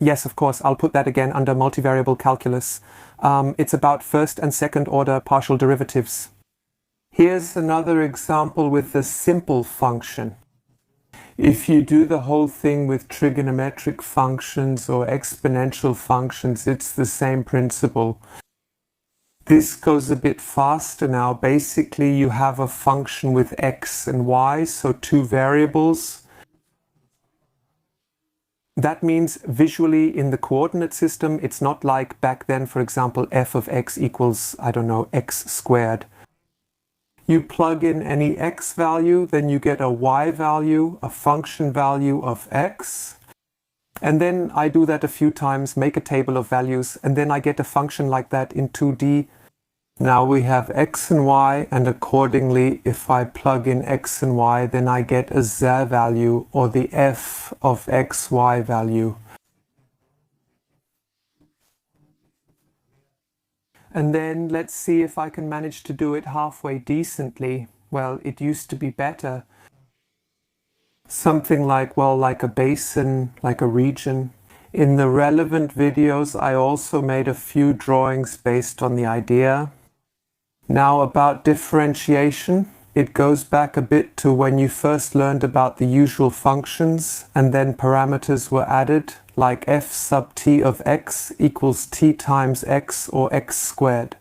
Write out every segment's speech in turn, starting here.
Yes, of course, I'll put that again under multivariable calculus. It's about first and second order partial derivatives. Here's another example with a simple function. If you do the whole thing with trigonometric functions or exponential functions, it's the same principle. This goes a bit faster now. Basically, you have a function with x and y, so two variables. That means visually in the coordinate system, it's not like back then, for example, f of x equals, I don't know, x squared. You plug in any x value, then you get a y value, a function value of x. And then I do that a few times, make a table of values, and then I get a function like that in 2D. Now we have x and y, and accordingly, if I plug in x and y, then I get a z value, or the f of xy value. And then let's see if I can manage to do it halfway decently. Well, it used to be better. Something like, well, like a basin, like a region. In the relevant videos, I also made a few drawings based on the idea. Now about differentiation, it goes back a bit to when you first learned about the usual functions and then parameters were added, like f sub t of x equals t times x or x squared.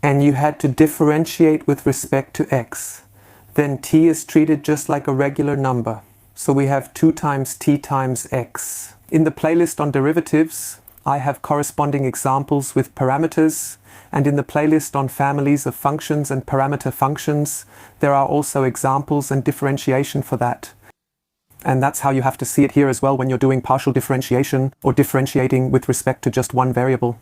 And you had to differentiate with respect to x. Then t is treated just like a regular number. So we have 2 times t times x. In the playlist on derivatives, I have corresponding examples with parameters, and in the playlist on families of functions and parameter functions, there are also examples and differentiation for that. And that's how you have to see it here as well when you're doing partial differentiation or differentiating with respect to just one variable.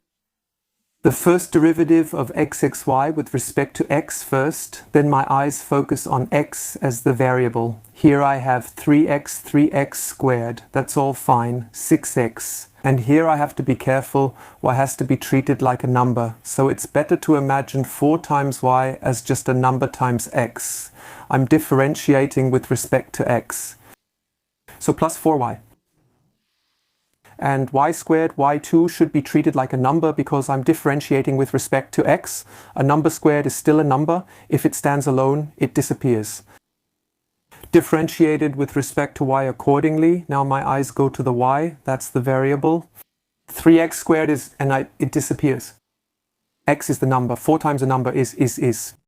The first derivative of xxy with respect to x first, then my eyes focus on x as the variable. Here I have 3x squared, that's all fine, 6x. And here I have to be careful, y has to be treated like a number. So it's better to imagine 4 times y as just a number times x. I'm differentiating with respect to x. So plus 4y. And y squared, y2 should be treated like a number because I'm differentiating with respect to x. A number squared is still a number. If it stands alone, it disappears. Differentiated with respect to y accordingly. Now my eyes go to the y, that's the variable. 3x squared is, and it disappears. X is the number, 4 times a number is.